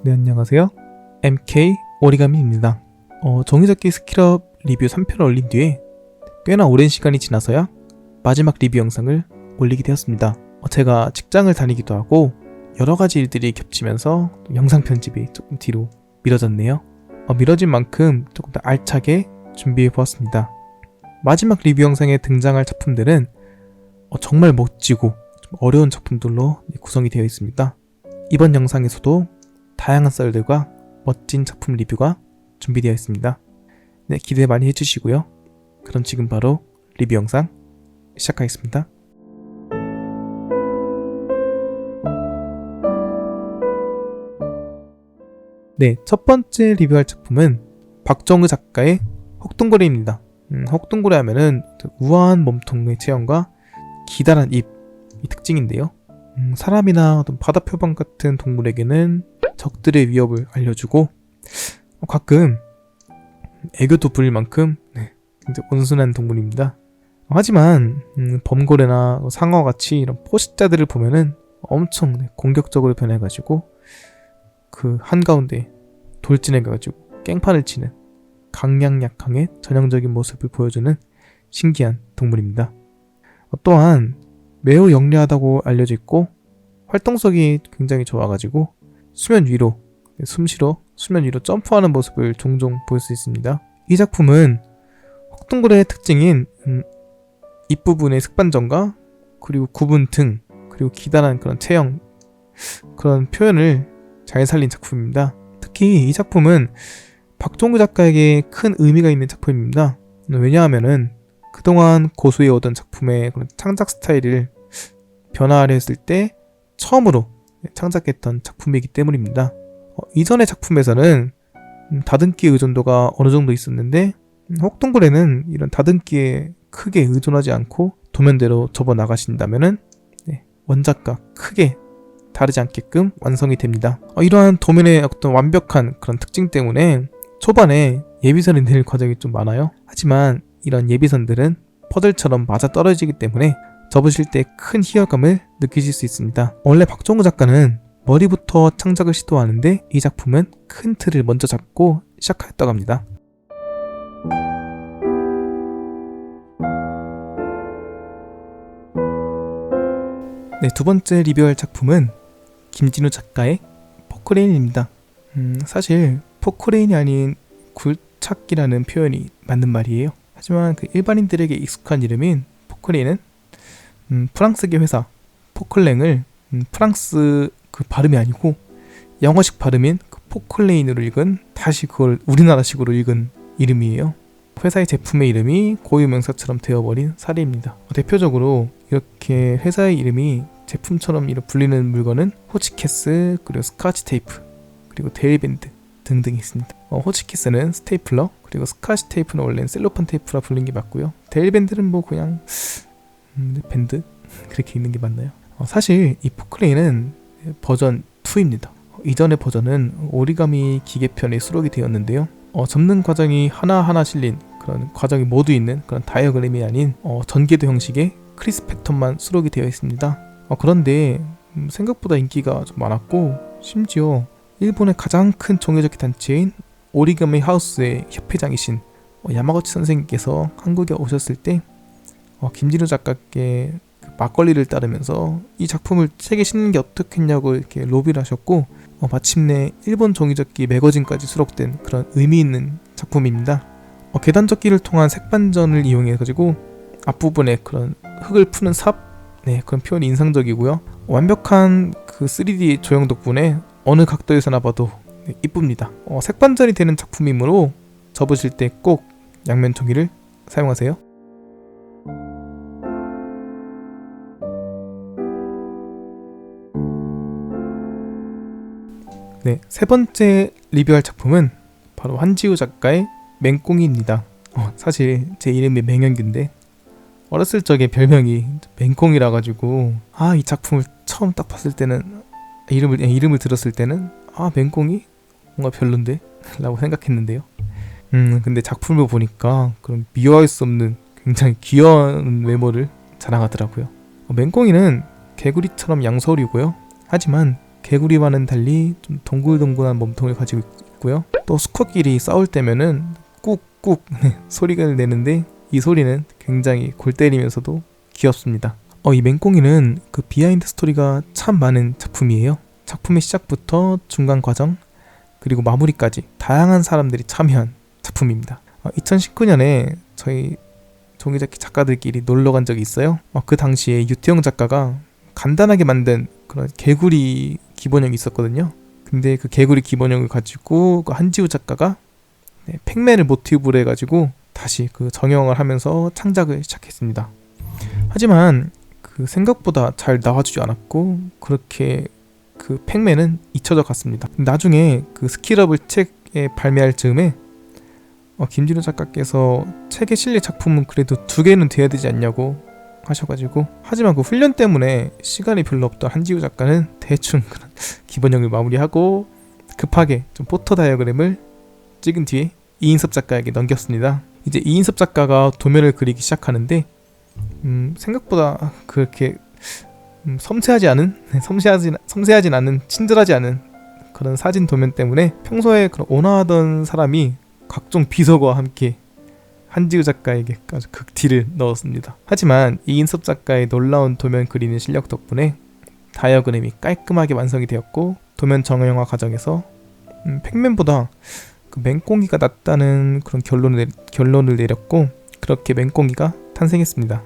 네, 안녕하세요. MK 오리가미입니다. 종이접기 스킬업 리뷰 3편을 올린 뒤에 꽤나 오랜 시간이 지나서야 마지막 리뷰 영상을 올리게 되었습니다. 제가 직장을 다니기도 하고 여러가지 일들이 겹치면서 영상 편집이 조금 뒤로 미뤄졌네요. 미뤄진 만큼 조금 더 알차게 준비해보았습니다. 마지막 리뷰 영상에 등장할 작품들은 정말 멋지고 좀 어려운 작품들로 구성이 되어 있습니다. 이번 영상에서도 다양한 썰들과 멋진 작품 리뷰가 준비되어 있습니다. 네, 기대 많이 해주시고요. 그럼 지금 바로 리뷰 영상 시작하겠습니다. 네, 첫 번째 리뷰할 작품은 박정우 작가의 혹동고래입니다. 혹동고래 하면은 우아한 몸통의 체형과 기다란 입이 특징인데요. 사람이나 어떤 바다 표범 같은 동물에게는 적들의 위협을 알려주고 가끔 애교도 부릴 만큼 굉장히 온순한 동물입니다. 하지만 범고래나 상어같이 이런 포식자들을 보면은 엄청 공격적으로 변해가지고 그 한가운데 돌진해가지고 깽판을 치는 강약약강의 전형적인 모습을 보여주는 신기한 동물입니다. 또한 매우 영리하다고 알려져 있고 활동성이 굉장히 좋아가지고 수면 위로 수면 위로 점프하는 모습을 종종 볼 수 있습니다. 이 작품은 혹동고래의 특징인 입부분의 색반점과 그리고 굽은 등 그리고 기다란 그런 체형 그런 표현을 잘 살린 작품입니다. 특히 이 작품은 박정우 작가에게 큰 의미가 있는 작품입니다. 왜냐하면은 그동안 고수해오던 작품의 그런 창작 스타일을 변화하려 했을 때 처음으로 창작했던 작품이기 때문입니다. 이전의 작품에서는 다듬기 의존도가 어느 정도 있었는데 혹동고래는 이런 다듬기에 크게 의존하지 않고 도면대로 접어 나가신다면은 원작과 크게 다르지 않게끔 완성이 됩니다. 이러한 도면의 어떤 완벽한 그런 특징 때문에 초반에 예비선이 낼 과정이 좀 많아요. 하지만 이런 예비선들은 퍼즐처럼 맞아 떨어지기 때문에 접으실 때 큰 희열감을 느끼실 수 있습니다. 원래 박정우 작가는 머리부터 창작을 시도하는데 이 작품은 큰 틀을 먼저 잡고 시작하였다고 합니다. 네, 두 번째 리뷰할 작품은 김진우 작가의 포크레인입니다. 사실 포크레인이 아닌 굴착기라는 표현이 맞는 말이에요. 하지만 그 일반인들에게 익숙한 이름인 포크레인은 프랑스계 회사 포클랭을 프랑스 그 발음이 아니고 영어식 발음인 그 포클레인으로 읽은 다시 그걸 우리나라식으로 읽은 이름이에요. 회사의 제품의 이름이 고유명사처럼 되어버린 사례입니다. 대표적으로 이렇게 회사의 이름이 제품처럼 불리는 물건은 호치키스, 그리고 스카치 테이프, 그리고 데일밴드 등등이 있습니다. 호치키스는 스테이플러, 그리고 스카치 테이프는 원래는 셀로판 테이프라 불리는 게 맞고요. 데일밴드는 뭐 그냥 밴드? 그렇게 읽는 게 맞나요? 사실 이 포크레인은 버전 2입니다. 이전의 버전은 오리가미 기계편에 수록이 되었는데요. 접는 과정이 하나하나 실린 그런 과정이 모두 있는 그런 다이어그램이 아닌 전개도 형식의 크리스 패턴만 수록이 되어 있습니다. 그런데 생각보다 인기가 좀 많았고 심지어 일본의 가장 큰 종이접기 단체인 오리가미 하우스의 협회장이신 야마구치 선생님께서 한국에 오셨을 때 김진우 작가께 막걸리를 따르면서 이 작품을 책에 싣는 게 어떻겠냐고 이렇게 로비를 하셨고 마침내 일본 종이접기 매거진까지 수록된 그런 의미 있는 작품입니다. 계단접기를 통한 색반전을 이용해 가지고 앞부분에 그런 흙을 푸는 삽 그런 표현이 인상적이고요. 완벽한 그 3D 조형 덕분에 어느 각도에서나 봐도 이쁩니다. 색반전이 되는 작품이므로 접으실 때 꼭 양면 종이를 사용하세요. 네, 세 번째 리뷰할 작품은 바로 한지우 작가의 맹꽁이입니다. 사실 제 이름이 맹현규인데 어렸을 적에 별명이 맹꽁이라 가지고 이 작품을 처음 딱 봤을 때는 이름을 들었을 때는 맹꽁이? 뭔가 별론데? 라고 생각했는데요. 근데 작품을 보니까 그런 미워할 수 없는 굉장히 귀여운 외모를 자랑하더라고요. 맹꽁이는 개구리처럼 양서울이고요. 하지만 개구리와는 달리 좀 동글동글한 몸통을 가지고 있고요. 또 수컷끼리 싸울 때면은 꾹꾹 소리가 내는데 이 소리는 굉장히 골 때리면서도 귀엽습니다. 이 맹꽁이는 그 비하인드 스토리가 참 많은 작품이에요. 작품의 시작부터 중간 과정 그리고 마무리까지 다양한 사람들이 참여한 작품입니다. 2019년에 저희 종이접기 작가들끼리 놀러 간 적이 있어요. 그 당시에 유태영 작가가 간단하게 만든 그런 개구리 기본형이 있었거든요. 근데 그 개구리 기본형을 가지고 그 한지우 작가가 팩맨을 모티브로 해가지고 다시 그 정형을 하면서 창작을 시작했습니다. 하지만 그 생각보다 잘 나와주지 않았고 그렇게 그 팩맨은 잊혀져 갔습니다. 나중에 그 스킬업을 책에 발매할 즈음에 김진우 작가께서 책에 실릴 작품은 그래도 2개는 돼야 되지 않냐고 하셔가지고, 하지만 그 훈련 때문에 시간이 별로 없던 한지우 작가는 대충 그런 기본형을 마무리하고 급하게 좀 포터 다이어그램을 찍은 뒤에 이인섭 작가에게 넘겼습니다. 이제 이인섭 작가가 도면을 그리기 시작하는데 생각보다 그렇게 섬세하진 않은 친절하지 않은 그런 사진 도면 때문에 평소에 그런 온화하던 사람이 각종 비속어와 함께 한지우 작가에게 아주 극티를 넣었습니다. 하지만 이인섭 작가의 놀라운 도면 그리는 실력 덕분에 다이어그램이 깔끔하게 완성이 되었고 도면 정형화 과정에서 팩맨보다 그 맹꽁이가 낫다는 그런 결론을 내렸고 그렇게 맹꽁이가 탄생했습니다.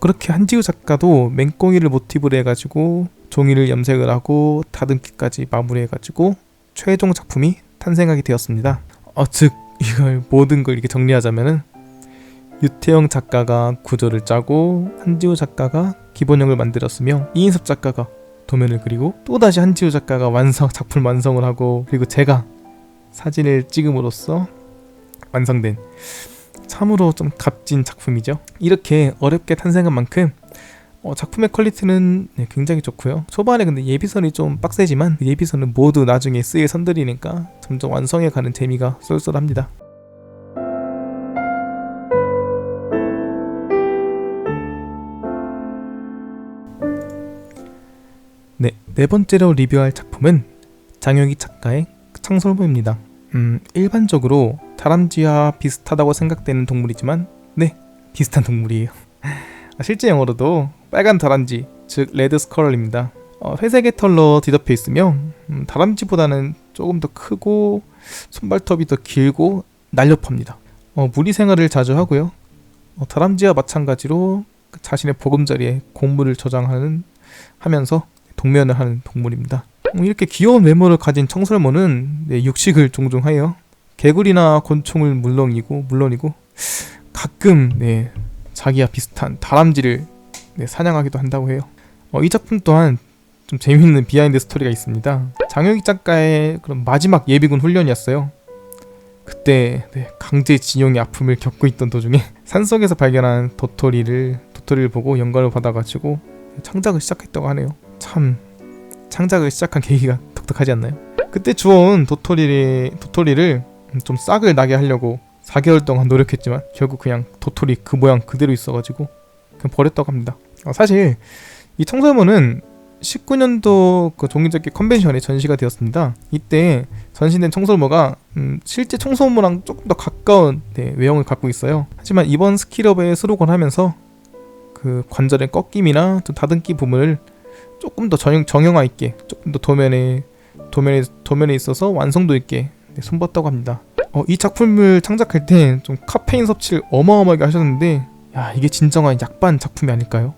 그렇게 한지우 작가도 맹꽁이를 모티브로 해가지고 종이를 염색을 하고 다듬기까지 마무리해가지고 최종 작품이 탄생하게 되었습니다. 즉 이걸 모든 걸 이렇게 정리하자면은 유태영 작가가 구조를 짜고 한지우 작가가 기본형을 만들었으며 이인섭 작가가 도면을 그리고 또다시 한지우 작가가 작품 완성을 하고 그리고 제가 사진을 찍음으로써 완성된 참으로 좀 값진 작품이죠. 이렇게 어렵게 탄생한 만큼 작품의 퀄리티는 굉장히 좋고요. 초반에 근데 예비선이 좀 빡세지만 예비선은 모두 나중에 쓰일 선들이니까 점점 완성해가는 재미가 쏠쏠합니다. 네 번째로 리뷰할 작품은 장혁익 작가의 청설모입니다. 일반적으로 다람쥐와 비슷하다고 생각되는 동물이지만 비슷한 동물이에요. 실제 영어로도 빨간 다람쥐, 즉 레드 스컬입니다. 회색의 털로 뒤덮여 있으며 다람쥐보다는 조금 더 크고 손발톱이 더 길고 날렵합니다. 무리 생활을 자주 하고요. 다람쥐와 마찬가지로 자신의 보금자리에 곡물을 저장하면서 동면을 하는 동물입니다. 이렇게 귀여운 외모를 가진 청설모는 육식을 종종 해요. 개구리나 곤충을 물론이고 가끔 자기와 비슷한 다람쥐를 사냥하기도 한다고 해요. 이 작품 또한 좀 재미있는 비하인드 스토리가 있습니다. 장혁익 작가의 그런 마지막 예비군 훈련이었어요. 그때 강제징용의 아픔을 겪고 있던 도중에 산속에서 발견한 도토리를 보고 영감을 받아가지고 창작을 시작했다고 하네요. 참 창작을 시작한 계기가 독특하지 않나요? 그때 주워온 도토리를 좀 싹을 나게 하려고 4개월 동안 노력했지만 결국 그냥 도토리 그 모양 그대로 있어가지고 그냥 버렸다고 합니다. 사실 이 청설모는 19년도 그 종이접기 컨벤션에 전시가 되었습니다. 이때 전시된 청설모가 실제 청설모랑 조금 더 가까운 외형을 갖고 있어요. 하지만 이번 스킬업에 수록을 하면서 그 관절의 꺾임이나 좀 다듬기 부분을 조금 더 정형화 있게, 조금 더 도면에 있어서 완성도 있게 손봤다고 합니다. 이 작품을 창작할 때 좀 카페인 섭취를 어마어마하게 하셨는데 이게 진정한 약반 작품이 아닐까요?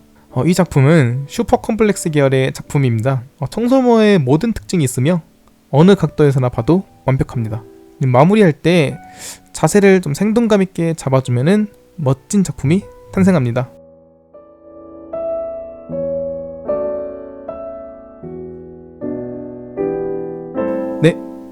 이 작품은 슈퍼 컴플렉스 계열의 작품입니다. 청설모의 모든 특징이 있으며 어느 각도에서나 봐도 완벽합니다. 마무리할 때 자세를 좀 생동감 있게 잡아주면은 멋진 작품이 탄생합니다.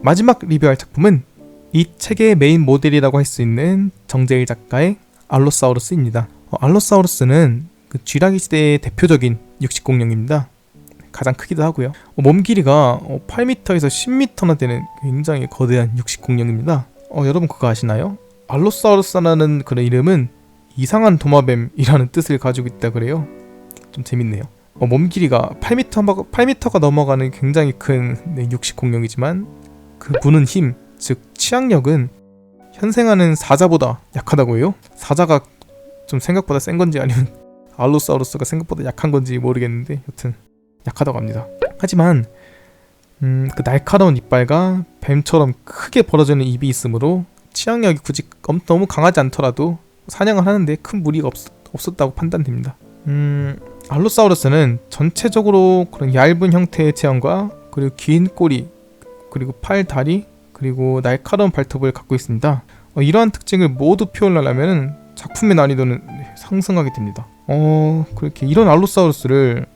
마지막 리뷰할 작품은 이 책의 메인 모델이라고 할 수 있는 정재일 작가의 알로사우루스입니다. 알로사우루스는 그 쥐라기 시대의 대표적인 육식공룡입니다. 가장 크기도 하고요. 몸 길이가 8m에서 10m나 되는 굉장히 거대한 육식공룡입니다. 여러분 그거 아시나요? 알로사우루스라는 그런 이름은 이상한 도마뱀이라는 뜻을 가지고 있다 그래요. 좀 재밌네요. 몸 길이가 8m가 넘어가는 굉장히 큰 육식 공룡이지만 그 무는 힘, 즉 치악력은 현생하는 사자보다 약하다고 해요. 사자가 좀 생각보다 센 건지 아니면 알로사우루스가 생각보다 약한 건지 모르겠는데 여튼 약하다고 합니다. 하지만 그 날카로운 이빨과 뱀처럼 크게 벌어지는 입이 있으므로 치악력이 굳이 너무 강하지 않더라도 사냥을 하는데 큰 무리가 없었다고 판단됩니다. 알로사우루스는 전체적으로 그런 얇은 형태의 체형과 그리고 긴 꼬리, 그리고 팔, 다리, 그리고 날카로운 발톱을 갖고 있습니다. 이러한 특징을 모두 표현하려면 작품의 난이도는 상승하게 됩니다. 그렇게 이런 알로사우루스를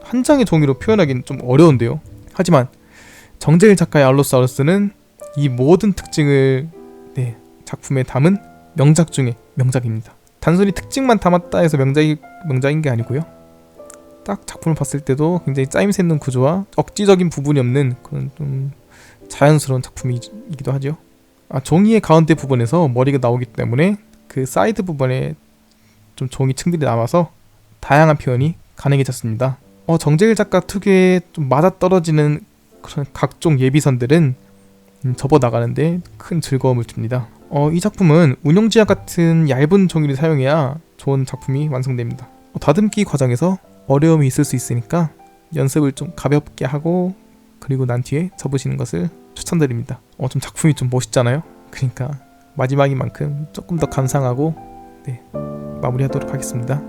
한 장의 종이로 표현하기는 좀 어려운데요. 하지만 정재일 작가의 알로사우루스는 이 모든 특징을 작품에 담은 명작 중에 명작입니다. 단순히 특징만 담았다 해서 명작인 게 아니고요. 딱 작품을 봤을 때도 굉장히 짜임새 있는 구조와 억지적인 부분이 없는 그런 좀 자연스러운 작품이기도 하죠. 종이의 가운데 부분에서 머리가 나오기 때문에 그 사이드 부분에 좀 종이 층들이 남아서 다양한 표현이 가능해졌습니다. 정재일 작가 특유의 좀 맞아떨어지는 그런 각종 예비선들은 접어 나가는데 큰 즐거움을 줍니다. 이 작품은 운용지약 같은 얇은 종이를 사용해야 좋은 작품이 완성됩니다. 다듬기 과정에서 어려움이 있을 수 있으니까 연습을 좀 가볍게 하고 그리고 난 뒤에 접으시는 것을 추천드립니다. 좀 작품이 좀 멋있잖아요. 그러니까 마지막인 만큼 조금 더 감상하고 마무리하도록 하겠습니다.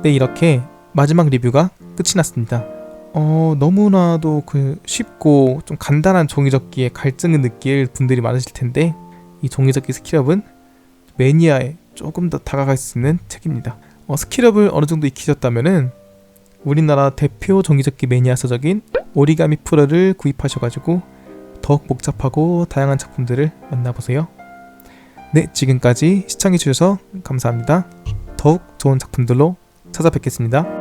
이렇게 마지막 리뷰가 끝이 났습니다. 너무나도 쉽고 좀 간단한 종이접기에 갈증을 느낄 분들이 많으실 텐데 이 종이접기 스킬업은 매니아에 조금 더 다가갈 수 있는 책입니다. 스킬업을 어느 정도 익히셨다면은 우리나라 대표 종이접기 매니아 서적인 오리가미 프로를 구입하셔가지고 더욱 복잡하고 다양한 작품들을 만나보세요. 지금까지 시청해주셔서 감사합니다. 더욱 좋은 작품들로 찾아뵙겠습니다.